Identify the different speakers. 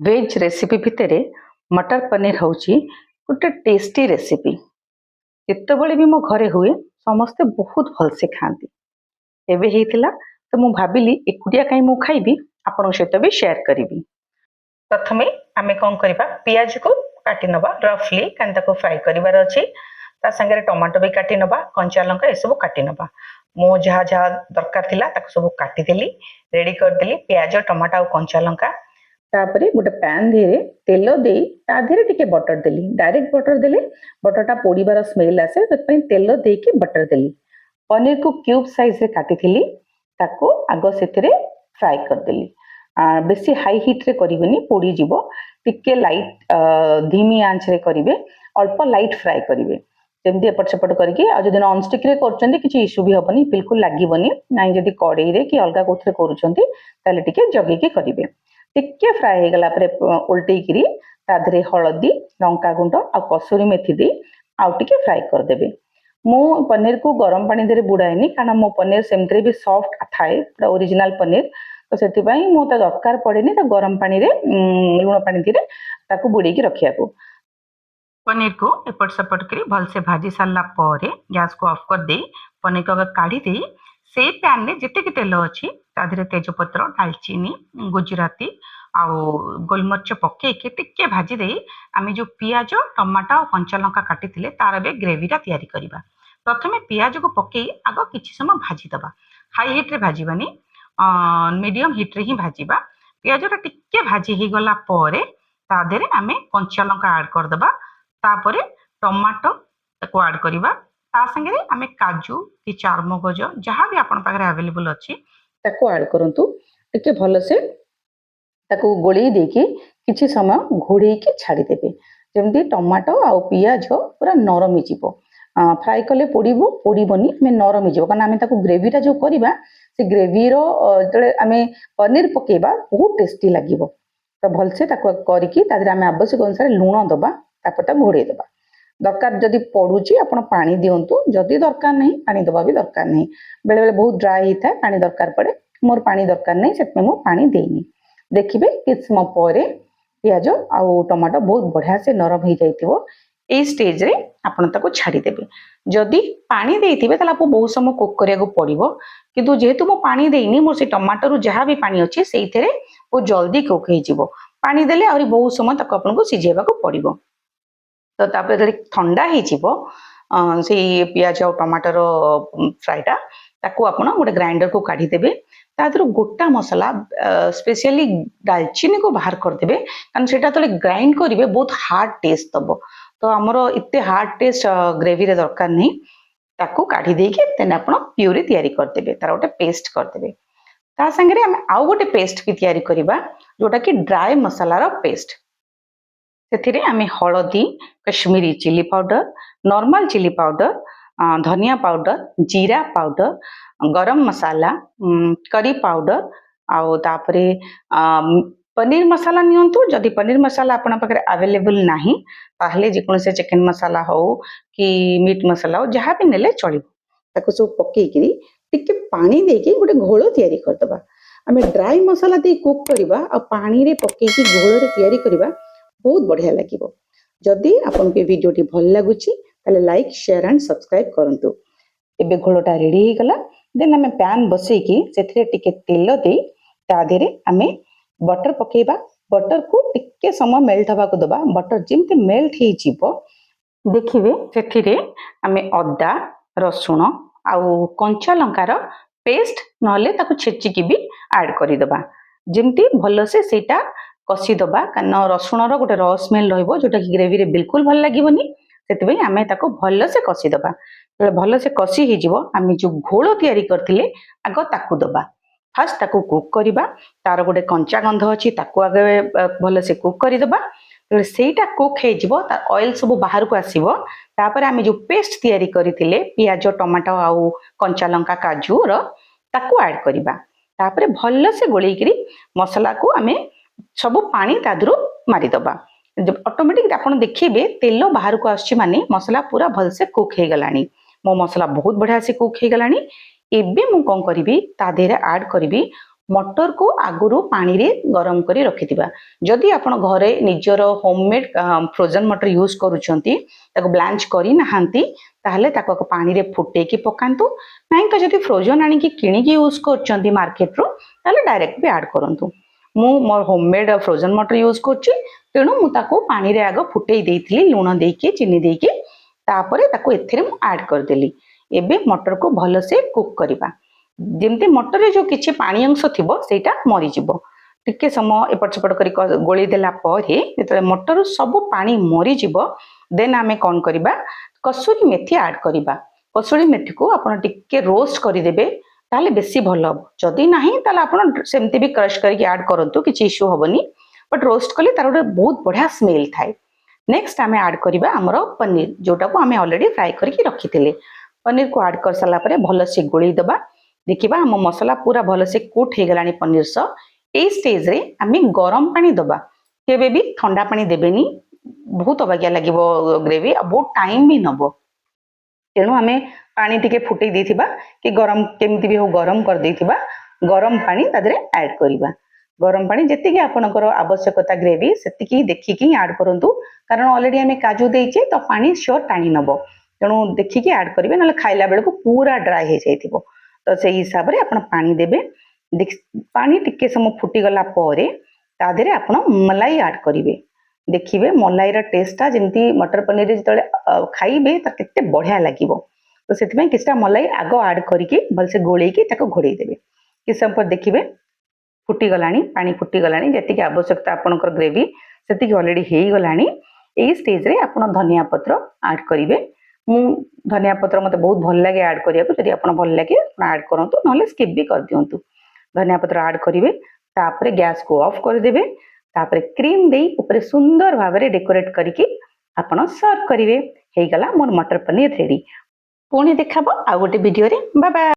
Speaker 1: Veg recipe भितर मटर पनीर हूँ गोटे टेस्टी रेसिपी। जितेबले भी मो घरे हुए समस्ते बहुत भलसे खाती। एबे हेतिला तो मु भाबिली एकुटिया कहीं मु खाइबी आपण सहित भी शेयर करी। प्रथमे आमे कौन करबा पियाज को काटी नबा रफली कांदा को फ्राई करिवार अछि। ता संगे टमाटो भी काटी नबा कंचा लंका ए सब काटी नबा। मो जहा जहा दरकार थिला ताको सब काटी देली रेडी कर देली पियाज टमाटो और कंचा लंका। तापरे गोटे पैन धीरे तेल दे ता धीरे टिके बटर देली डायरेक्ट बटर देले बटरटा पोड़ीबार स्मेल आसे तेल देके बटर देली। पनीर को क्यूब साइज रे काटी थिली ताको आगो सेथिरे फ्राई कर देली। बेसी हाई हिट रे करिवेनी पोड़ी जीवो टिके लाइट धीमी आंच रे करिवे अल्प लाइट फ्राई करिवे जेमती एपट सेपट करके आ जदि नॉन स्टिक रे करछन्ती किछि इशू भी हबनी बिल्कुल लागिवनी नाइ जदि कड़ाई रे कि अलगा कोथरे करूछन्ती ताले टिके जगी के करिवे। टिके फ्राई हे गला परे उल्टै किरी ता धरे हळदी लंका गुंड आ कसूरी मेथी दे आ टिके फ्राई कर देबे। मु पनीर को गरम पानी दे बुड़ाएनी कारण मो पनीर सेमतरे भी सॉफ्ट थाए पूरा ओरिजिनल पनीर तो सेति पई मो ता दरकार पड़ेनी ता गरम पानी रे लुण पानी दिरे ताको बुड़े की रखिया को। पनीर को एपट सेपट करी भल से भाजी सारला परे गैस को ऑफ कर दे पनीर को काढ़ी दे से पैन रे जेते के तेल अछि ता धरे तेजपत्र दालचीनी गुजराती आउ गोलमरिच पके के टिके भाजी दे आमे जो पियाज टमाटो और कंचा लंका काटी थिले तार बे ग्रेवीटा तयारी करिबा। प्रथमे पियाज को पके आगो किछि समय भाजी दबा हाई हिट रे भाजीबानी मीडियम हिट रे ही भाजीबा। पियाजटा टिके भाजी ही गला परे ता देरे आमे कंचा लंका ऐड कर दबा तापरे टमाटो ताको ऐड करिबा ता संगे आमे काजू कि चारमगज जहाँ भी आपण पाखरे अवेलेबल अछि ताको ऐड करंतु टिके भल से ताको गोळी देकी किछि समय घोड़े के छाड़ी देबे जेमती टमाटो आ पियाज पूरा नरम हिजिवो। फ्राई कले पोड़ीबो पोड़ीबनी आमे नरम हिजिवो कारण आमे ताको ग्रेवीटा जो करिबा से ग्रेवी रो जळे आमे पनीर पकेबा बहुत टेस्टी लागिवो। तो भलसे ताको करिकी तादरे आमे आवश्यक अनुसार लूण दबा तापर ता घोड़े दबा। दरकार जदि पड़ुची आपण पानी दियंतु जदि दरकार नहीं पानी दबा भी दरकार नहीं बेले बेले बहुत ड्राई ही थाए पानी दरकार पड़े मोर पानी दरकार नहीं सेत में मो पानी देनी। देखिबे किछ समय परे पियाज आउ टमाटो बहुत बढ़िया से नरम हो जाइतिबो ए स्टेज रे आपण ताको छाड़ी देबे। जदि पानी देइथिबे ताला आपको बहुत समय कुक करिया को पड़िबो किंतु जेहेतु मो पानी देइनी मोर से टमाटो रु जहाँ भी पानी अछि सेइथेरे वो जल्दी कुक हो जिवो। पानी देले आउरी बहुत समय ताको आपन को सिझेबा को पड़िबो। तो तापर जदि ठंडा हो जिवो से पियाज और टमाटर फ्राईटा ताको आपण गोटे ग्राइंडर को काढ़ी देबे ता देरो गोटा मसला स्पेशली दालचीनी को बाहर कर देबे कारण सेटा तले ग्राइंड करिवे बहुत हार्ड टेस्ट दबो तो हमरो इत्ते हार्ड टेस्ट ग्रेवी रे दरकार नहीं ताको काढ़ी देके तेन आपण प्यूरी तयारी कर देबे तार गोटे पेस्ट कर देबे। ता संगे हम आउ गोटे पेस्ट भी तयारी करिबा जोटा कि ड्राई मसाला रो पेस्ट सेथिरे आमे हळदी Kashmiri chilli powder normal chilli powder धनिया पाउडर जीरा पाउडर गरम मसाला करी पाउडर आउ तापरे पनीर मसाला नियंतु जदि पनीर मसाला आपण पाखरे अवेलेबल नाही ताहले जे कोन से चिकन मसाला हो कि मीट मसाला हो जहाँ भी नेले चलिबो ताको सब पके किरी टिके पानी देके गोटे घोल तयारी कर दबा। आमे ड्राई मसाला दे कुक करबा आ पानी रे पके की घोल रे तयारी करबा बहुत बढ़िया लागिबो। जदि आपन के वीडियोटी भल लागुची ताले लाइक शेयर एंड सब्सक्राइब करंतु। एबे घोलटा रेडी हे गला देन आमे पैन बसई की सेथिरे टिके तेल दे ता देरे आमे बटर पकेबा बटर को टिके समय मेल्ट हवा को दबा बटर जेमते मेल्ट हे जिवो देखिबे सेथिरे आमे अदा रसुण आउ कंचा लंकार पेस्ट नले ताको छेची की भी ऐड करि दबा जेमती भलो से सेटा कसी दबा कारण रसुण रो गोटे रॉ स्मेल रहइबो जोटा कि ग्रेवी रे बिल्कुल भल लागिबोनी सेतबे आमे ताको भलो से कसी दबा भलो से कसी ही जिवो आमे जो घोल तयारी करथिले आगो ताकू दबा फास्ट ताकू कुक करिबा तार गोटे कंचा गंध अछि ताकू आगे भलो से कुक करि दबा सेटा कुक हे जिवो तार ऑयल सब बाहर को आसीबो तापर आमे जो पेस्ट तयारी करथिले पियाज टमाटो आउ कंचा लंका काजू रो ताकू ऐड करिबा तापर भलो से गोळेई करी मसाला को आमे सब पानी तादरो मारी दबा ऑटोमेटिक आपण देखिबे तेल बाहर को आछि माने मसाला पूरा भल से कुक हे गलानी मो मसाला बहुत बढ़िया से कुक हे गलानी एबे मु कोन करिबी ता देरे ऐड करिबी मटर को आगुरु पानी रे गरम करी रखिथिबा। जदि आपण घरे निजर होममेड फ्रोजन मटर यूज करूछंती ताको ब्लांच करी नाहंती ताहले ताको पानी रे फुटे की पकांतु, नाही तो जदि फ्रोजन आनी की किणी की यूज करछंती मार्केट रो ताहले डायरेक्ट भी ऐड करंतु। मु मोर होममेड फ्रोजन मटर यूज करछि, तेणु मु ताको पानी रे आग फुटेई देइथिली लूण देइकी चीनी देइकी, तापरे ताको एथिरे मु ऐड कर देली। एबे मटर को भलो से कुक करिबा। जेमती मटर रे जो किछि पानी अंश थिबो सेटा मरि जिवो। टिके समय एपट सेपट करी गोली देला परे जेतले मटर सब पानी मरि जिवो, देन आमे कोन करिबा कसूरी मेथी ऐड करिबा। कसूरी मेथी को आपण टिके रोस्ट करि देबे ताले बेसी भलो हबो। जदि नाही ताले आपण सेमती भी क्रश करके ऐड करंतु, किछि इश्यू हबनी, बट रोस्ट कले तार बहुत बढ़िया स्मेल थाए। नेक्स्ट आमे ऐड करिबा हमरो पनीर, जोटा को आमे ऑलरेडी फ्राई करके रखिथिले। पनीर को ऐड कर साला परे भलो से गोली दबा। देखिबा हम मसला पूरा भलो से कुट हे गलानी पनीर स। ए स्टेज रे आमे गरम पानी दबा, केबे भी ठंडा पानी देबेनी, बहुत अबागिया लागिबो ग्रेवी आ बहुत टाइम भी नबो। तेणु आमे पानी टिके फुटई देथिबा कि गरम केमती भी हो गरम कर देथिबा, गरम पानी तादरे ऐड करिबा। गरम पानी जेतिकी आपनकर आवश्यकता ग्रेवी सेतिकी देखिकी ऐड करंतु, कारण ऑलरेडी आमे काजू देइचे तो पानी श्योर टाणी नबो। तेणु देखिकी ऐड करिवे, नले खाइला बेलको पूरा ड्राई हे जाइथिबो। तो से हिसाब रे आपण पानी देबे। पानी टिके समय फुटी गला परे तादरे आपण मलाई ऐड करिवे। देखिए मलाई टेस्टा जमी मटर पनीर जो खाइबे तो केते बढ़िया लगे। तो से किछटा मलाई आग ऐड करके भलसे गोलेकी घोड़े देवे। कि समय पर देखिए फुटी गलानी, पानी फुटी गलानी, जी आवश्यकता आपनकर ग्रेवी से ऑलरेडी हो गलानी। यही स्टेज रे आपण धनिया पत्र ऐड करेंगे। मु धनिया पत्र मते बहुत भल लगे ऐड करिया को, जदि आपण भल लगे ऐड करंतु, नहले स्किप भी कर दियंतु। धनिया पत्र ऐड करिवे, तापरे गैस को ऑफ कर देबे, तापरे क्रीम देई ऊपर सुंदर भाबरे डेकोरेट करके आपण सर्व करिवे। हे गला मोर मटर पनीर रेडी। पुणी देखाबो आ गोटे वीडियो रे। Bye bye.